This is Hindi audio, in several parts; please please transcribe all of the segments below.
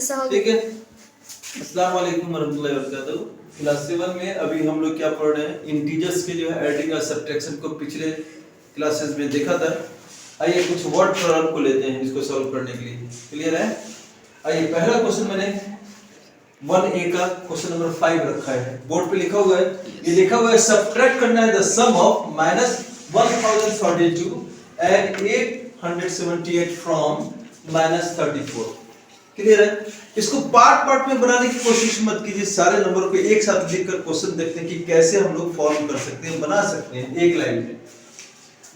ऐसा हो ठीक है। अस्सलाम वालेकुम वरहमतुल्लाहि वबरकातुहू। क्लास 7 में अभी हम लोग क्या पढ़ रहे हैं, इंटीजर्स के जो है एडिंग और सब्ट्रैक्शन को पिछले क्लासेस में देखा था। आइए कुछ वर्ड प्रॉब्लम को लेते हैं इसको सॉल्व करने के लिए। क्लियर है? आइए पहला क्वेश्चन मैंने 1A का क्वेश्चन नंबर 5 रखा है, बोर्ड पे लिखा हुआ है। ये लिखा हुआ है सब्ट्रैक्ट करना है the sum of -1032 and 878 from -34। Clear है? इसको पार्ट पार्ट में बनाने की कोशिश मत कीजिए, सारे नंबर को एक साथ लिखकर क्वेश्चन देखते हैं कि कैसे हम लोग फॉर्म कर सकते हैं, बना सकते हैं एक लाइन में।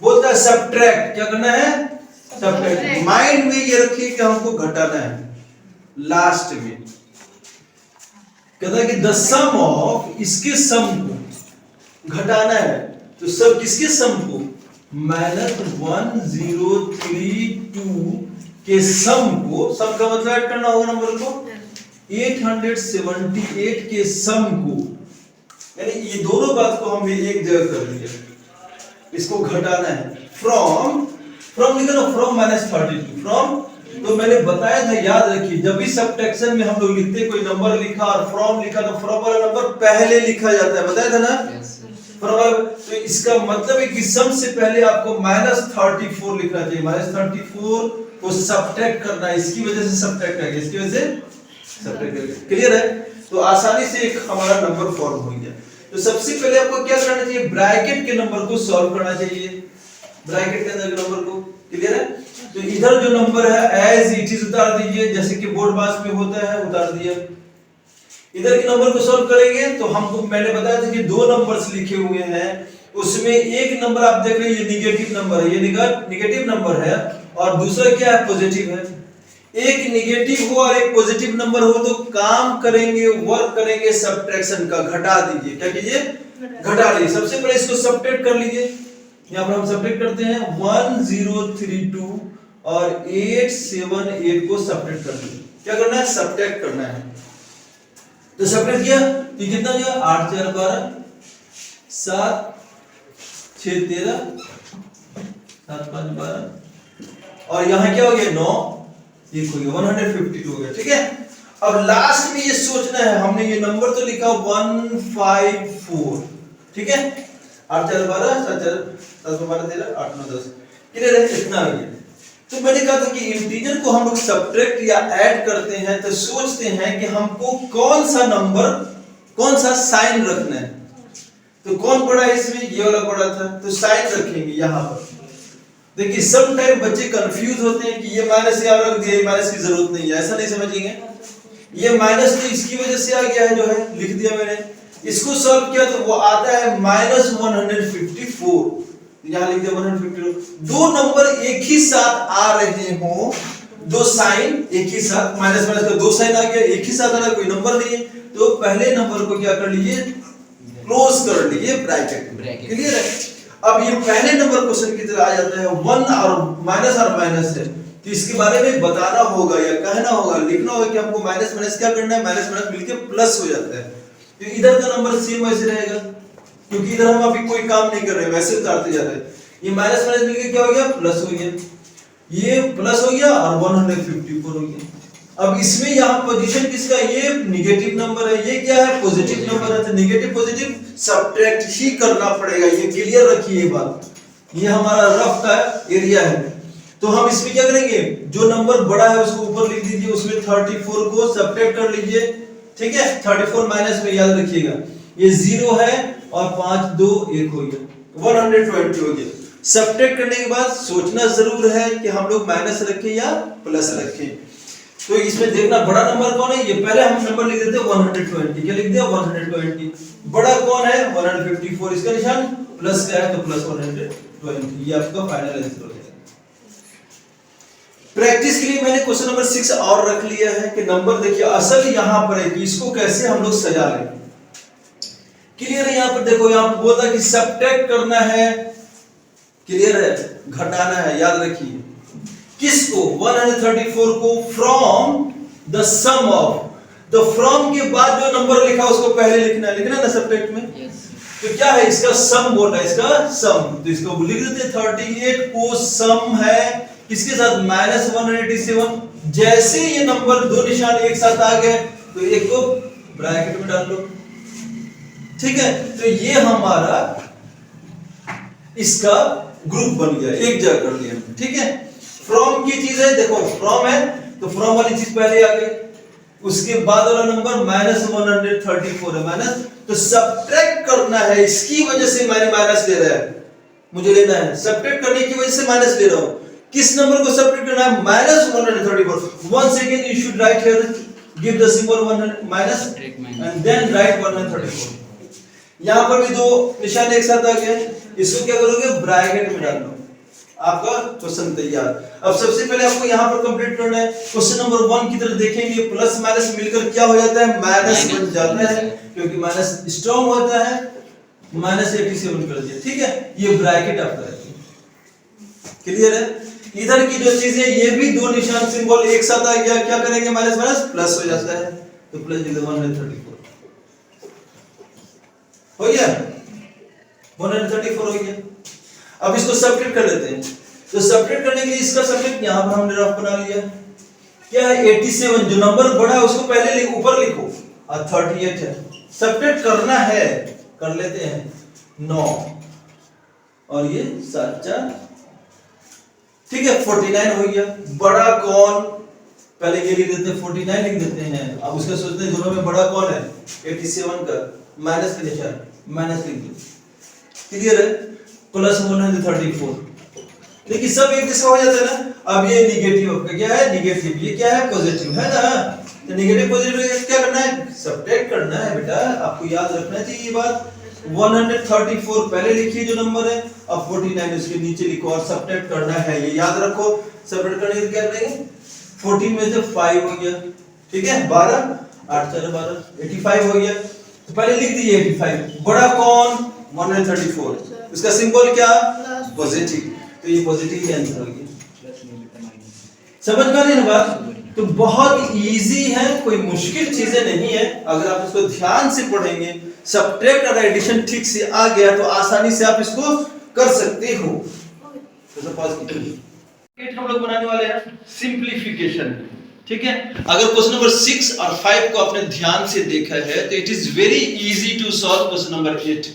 बोलता है सब्ट्रैक्ट, क्या करना है? सब्ट्रैक्ट। माइंड में ये रखिए कि हमको घटाना है। लास्ट में कहता है कि द सम ऑफ, इसके सम को घटाना है, तो सब किसके सम को? -1032 के सम को, सम का मतलब ऐड करना होगा नंबर को, 878 के सम को, यानी ये दोनों बात को हमने एक जगह कर लिया। इसको घटाना है फ्रॉम लिखा ना, फ्रॉम -32 फ्रॉम। तो मैंने बताया था, याद रखिए, जब भी सब्ट्रैक्शन में हम लोग लिखते कोई नंबर लिखा और फ्रॉम लिखा तो फ्रॉम वाला नंबर पहले लिखा जाता है, बताया था ना? तो इसका मतलब है कि सम से पहले आपको -34 लिखना चाहिए। -34 को सब्ट्रैक्ट करना है, इसकी वजह से सब्ट्रैक्ट करेंगे, इसकी वजह से सब्ट्रैक्ट करेंगे। क्लियर है? तो आसानी से एक हमारा नंबर फॉर्म हो गया। तो सबसे पहले आपको क्या करना चाहिए? ब्रैकेट के नंबर को सॉल्व करना चाहिए, ब्रैकेट के अंदर के नंबर को। क्लियर है? तो इधर जो नंबर है एज इट इज उतार दीजिए, जैसे कि बोर्ड पास में होता है, उतार दिया। इधर के नंबर को सॉल्व करेंगे तो हमको, मैंने बताया था कि दो नंबर्स लिखे हुए हैं, उसमें एक नंबर आप देख रहे हैं, ये निगेटिव नंबर है, ये निगेटिव नंबर है, और दूसरा क्या है? पॉजिटिव है। एक निगेटिव हो और एक पॉजिटिव नंबर हो तो काम करेंगे, वर्क करेंगे सब्ट्रैक्शन का, घटा दीजिए। क्या कीजिए? घटा लीजिए। सबसे पहले इसको सब्ट्रैक्ट कर लीजिए। यहां पर हम सब्ट्रैक्ट करते हैं 1032 और 878 को सब्ट्रैक्ट कर लीजिए। क्या करना है? सब्ट्रैक्ट करना है। तो सब्ट्रैक्ट किया तो कितना गया? 8 4 12 7 6 13 7 5 12 और यहां क्या हो गया? 9 1 हो गया, 152 हो गया। ठीक है? अब लास्ट में ये सोचना है, हमने ये नंबर तो लिखा 154, ठीक है? 8 4 12 7 4 7 12 13 8 9 10। क्लियर है? इतना हो गया। तो मैंने कहा था कि इंटीजर को हम लोग सब्ट्रैक्ट या ऐड करते हैं तो सोचते हैं कि हमको कौन सा नंबर, कौन सा साइन रखना है। तो कौन पड़ा है इसमें? ये वाला पड़ा था, तो साइन रखेंगे यहां पर। देखिए सम टाइम बच्चे कंफ्यूज होते हैं कि ये माइनस यहाँ रख दिया, ये माइनस की जरूरत नहीं है, ऐसा नहीं समझिएगा। ये माइनस तो इसकी वजह से आ गया है, जो है लिख दिया मैंने। इसको सॉल्व किया तो वो आता है -154, यहाँ लिख दिया 154। दो नंबर एक ही साथ आ रहे हो, दो साइन एक ही साथ, माइनस माइनस का दो साइन आ गया, एक ही साथ आ रहा, कोई नंबर नहीं है, तो पहले नंबर को क्या कर लीजिए? क्लोज कर लीजिए ब्रैकेट। क्लियर है? अब ये पहले नंबर क्वेश्चन की तरह आ जाता है, 1 और माइनस है, तो इसके बारे में बताना होगा या कहना होगा, लिखना होगा कि हमको माइनस माइनस क्या करना है, माइनस माइनस मिलके प्लस हो जाता है। तो इधर का नंबर सेम वैसे रहेगा, क्योंकि इधर हम अभी कोई काम नहीं कर रहे, वैसे उतारते जा रहे हैं। ये माइनस माइनस मिलके क्या हो गया? प्लस हो गया। ये प्लस हो गया और 154 हो गया। अब इसमें यहाँ पोजीशन किसका? ये निगेटिव नंबर है, ये क्या है? पॉजिटिव नंबर है, तो निगेटिव पॉजिटिव सब्ट्रैक्ट ही करना पड़ेगा। ये क्लियर रखिए ये बात। ये हमारा रफ का एरिया है। तो हम इसमें क्या करेंगे? जो नंबर बड़ा है उसको ऊपर लिख दीजिए, उसमें 34 को सब्ट्रैक्ट कर लीजिए। ठीक है? 34 माइनस में याद रखिएगा ये 0 है और 5 2 1 हो गया, 120 हो गया। सब्ट्रैक्ट करने के बाद सोचना जरूर है कि हम लोग माइनस रखें या प्लस रखें। तो इसमें देखना बड़ा नंबर कौन है। ये पहले हम नंबर लिख देते हैं 120, क्या लिख दिया? 120। बड़ा कौन है? 154, इसका निशान प्लस का है तो प्लस 120। ये आपका फाइनल आंसर हो जाएगा। प्रैक्टिस के लिए मैंने क्वेश्चन नंबर 6 और रख लिया है कि नंबर देखिए असल यहां पर है कि इसको कैसे हम लोग सजा लें। क्लियर है? यहां पर देखो, यहां पर बोलता है कि सब्ट्रैक्ट करना है। क्लियर है? घटाना है, याद रखिए। किसको? 134 को फ्रॉम द सम ऑफ। तो फ्रॉम के बाद जो नंबर लिखा उसको पहले लिखना है ना सब्ट्रैक्ट में। तो क्या है? इसका सम बोल रहा है, इसका सम। तो इसको लिख देते हैं 38 को सम है किसके साथ? -187 जैसे ये नंबर दो निशान एक साथ आ गए तो एक को ब्रैकेट में डाल लो, ठीक है। तो ये हमारा इसका ग्रुप बन गया, एक जगह कर लिया, ठीक है। फ्रॉम की चीज है, देखो फ्रॉम है तो फ्रॉम वाली चीज पहले आ गई, उसके बाद वाला नंबर -134 है, माइनस तो सब्ट्रैक्ट करना है, इसकी वजह से मैंने माइनस ले रहा है, मुझे लेना है सब्ट्रैक्ट करने की वजह से माइनस ले रहा हूं। किस नंबर को सब्ट्रैक्ट करना है? -134। Once again you should write here, give the symbol minus and then write 134। यहां पर भी दो निशान एक साथ आ गए, इसको क्या करोगे? ब्रैकेट में डाल लो, आपका क्वेश्चन तैयार। अब सबसे पहले आपको यहां पर कंप्लीट करना है। क्वेश्चन नंबर 1 की तरफ देखेंगे, प्लस माइनस मिलकर क्या हो जाता है? माइनस बन जाता है, क्योंकि माइनस स्ट्रांग होता है। -87 कर दिया, ठीक है। ये ब्रैकेट आपका है, क्लियर है। इधर की जो चीज है, ये भी दो निशान सिंबल एक साथ आ गया, क्या करेंगे? माइनस माइनस प्लस हो जाता है, तो प्लस 134 हो गया, 134 हो गया। अब इसको सब्ट्रैक्ट कर लेते हैं। तो सब्ट्रैक्ट करने के लिए इसका सब्ट्रैक्ट यहां पर हमने रफ बना लिया। क्या है? 87, जो नंबर बड़ा है उसको पहले ऊपर लिखो, और 38 है, सब्ट्रैक्ट करना है, कर लेते हैं। 9 और ये 7 4, ठीक है, 49 हो गया। बड़ा कौन? पहले ये लिख देते हैं, 49 लिख देते हैं। अब उसका सोचते हैं दोनों में बड़ा कौन है? 87 का माइनस के निशान, माइनस लिख दो, क्लियर है। प्लस 134, देखिए सब एक जैसा हो जाता है ना। अब ये निगेटिव आपका क्या है? निगेटिव, ये क्या है? पॉजिटिव है ना। तो निगेटिव पॉजिटिव क्या करना है? सब्ट्रैक्ट करना है बेटा, आपको याद रखना चाहिए ये बात। 134 पहले लिखिए जो नंबर है, अब 49 उसके नीचे लिखो और सब्ट्रैक्ट करना है, ये याद रखो। सब्ट्रैक्ट करने के क्या करेंगे? 14 में से 5 हो गया, ठीक है, 12 8 4 12, 85 हो गया। तो पहले लिख दीजिए 85, बड़ा कौन? 134, इसका सिंबल क्या? पॉजिटिव, तो ये पॉजिटिव ही आंसर हो गया। समझ में आ रही है ना बात? तो बहुत इजी है, कोई मुश्किल चीजें नहीं है। अगर आप इसको ध्यान से पढ़ेंगे, सब्ट्रैक्ट और एडिशन ठीक से आ गया तो आसानी से आप इसको कर सकते हो। तो पॉज कीजिए, हम लोग बनाने वाले हैं सिंपलीफिकेशन, ठीक है। अगर क्वेश्चन नंबर 6 और 5 को आपने ध्यान से देखा है तो it is very easy to solve question number 8।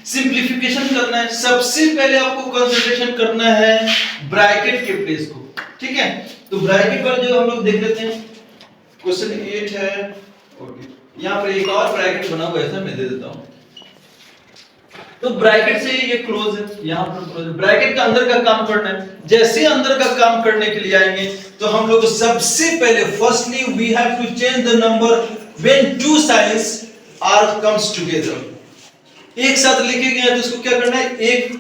Simplification करना है, सबसे पहले आपको कंसंट्रेशन करना है ब्रैकेट के प्लेस को, ठीक है। तो ब्रैकेट वाला जो हम लोग देख लेते हैं, क्वेश्चन 8 है, ओके, यहां पर एक और ब्रैकेट बना हुआ है, ऐसा मैं दे देता हूं। तो ब्रैकेट से ये क्लोज है, यहां पर क्लोज है, ब्रैकेट का अंदर का काम करना है। जैसे अंदर का काम करने के लिए आएंगे तो हम लोग सबसे पहले firstly we have to change the number when two signs are comes together. एक साथ लिखे गए हैं तो इसको क्या करना है? एक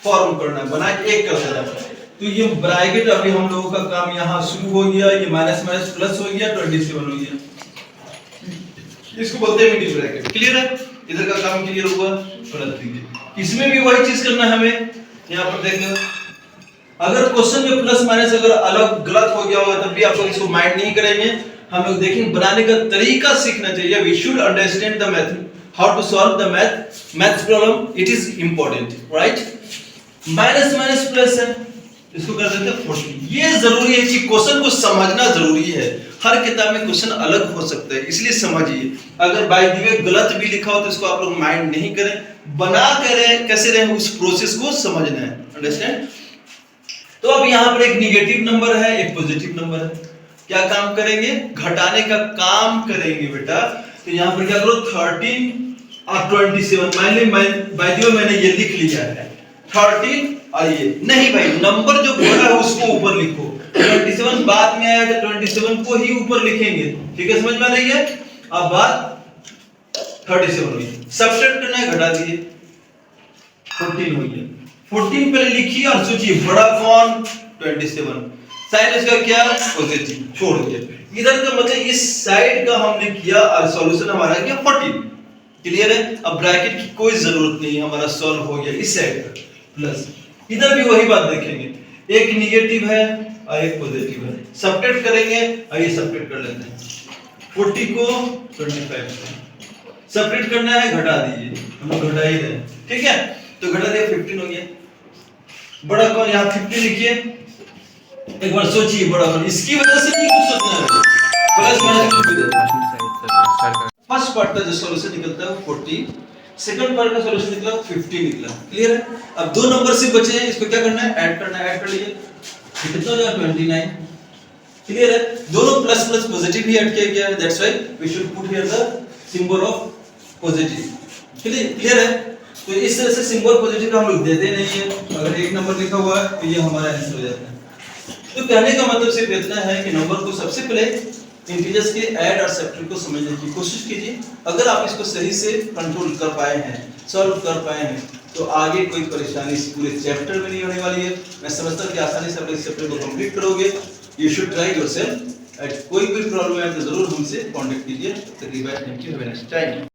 फॉर्म करना है, बना के एक कर देना है। तो ये ब्रैकेट अभी हम लोगों का काम यहां शुरू हो गया, ये माइनस माइनस प्लस हो गया, 27 हो गया, इसको बोलते हैं मिडिल ब्रैकेट, क्लियर है। इधर का काम क्लियर हुआ, पलट दीजिए। इसमें भी वही चीज करना है हमें, यहां पर देख लो। अगर क्वेश्चन में प्लस माइनस अगर अलग गलत हो गया होगा तब भी आप लोग इसको माइंड नहीं करेंगे, हम लोग देखेंगे बनाने का तरीका सीखना चाहिए। We should understand the method, how to solve the maths problem, it is important, right. Minus minus plus है, इसको कर देते हैं 40। ये जरूरी है कि क्वेश्चन को समझना जरूरी है, हर किताब में क्वेश्चन अलग हो सकता है, इसलिए समझिए। अगर बाय द वे गलत भी लिखा हो तो इसको आप लोग माइंड नहीं करें, बना करें, कैसे रहे उस प्रोसेस को समझना है, अंडरस्टैंड। तो अब यहाँ पर एक निगेटिव नंबर है, एक पॉजिटिव नंबर है, क्या काम करेंगे? घटाने का काम करेंगे बेटा। तो यहाँ पर क्या करो? 13 और 27, बाय द वे मैंने ये लिख लिया है 13 और ये नहीं भाई, नंबर जो बड़ा है उसको ऊपर लिखो, 27 बाद में आया तो 27 को ही ऊपर लिखेंगे, ठीक है, समझ में आ रही है। अब बात 37 हुई, सब्ट्रैक्ट करना है, घटा दिए, 14 हो गया। 14 पहले लिखिए और सोचिए बड़ा कौन? 27, साइड इसका क्या? पॉजिटिव, छोड़ दिया। इधर का मतलब इस साइड का हमने किया और सॉल्यूशन हमारा क्या? 14, क्लियर है। अब ब्रैकेट की कोई जरूरत नहीं है, हमारा सॉल्व हो गया इस साइड का। प्लस इधर भी वही बात देखेंगे, एक निगेटिव है और एक पॉजिटिव है, सब्ट्रैक्ट करेंगे और ये सब्ट्रैक्ट कर लेते हैं। 40 को 25 से सब्ट्रैक्ट करना है, घटा दीजिए, हम लोग घटा ही रहे, ठीक है। तो घटा दिया, 15 हो गया। बड़ा कौन? यहाँ 50 लिखिए, एक बार सोचिए बराबर, इसकी वजह से नहीं कुछ सोचना है, प्लस माइनस कुछ भी दे। फर्स्ट पार्ट का जो सॉल्यूशन निकलता है वो 40, सेकंड पार्ट का सॉल्यूशन निकला 50 निकला। क्लियर है? अब दो नंबर से बचे हैं, इसको क्या करना है, ऐड करना है, ऐड कर लीजिए, कितना हो जाएगा 29। क्लियर है? दोनों प्लस प्लस पॉजिटिव ही ऐड किया गया है, that's why we should put here the symbol of positive. Clear है? तो इस तरह से सिंबल पॉजिटिव का हम लोग देते नहीं है, अगर एक नंबर लिखा हुआ है तो ये हमारा आंसर हो जाता है। तो कहने का मतलब सिर्फ इतना है कि नंबर को सबसे पहले इंटीजर्स के ऐड और सब्ट्रैक्ट को समझने की कोशिश कीजिए। अगर आप इसको सही से कंट्रोल कर पाए हैं, सॉल्व कर पाए हैं, तो आगे कोई परेशानी इस पूरे चैप्टर में नहीं होने वाली है। मैं समझता हूं कि आसानी से आप इस चैप्टर को कंप्लीट करोगे। You should try yourself. कोई भी प्रॉब्लम है तो जरूर हमसे कांटेक्ट कीजिए। Thank you, have a nice time.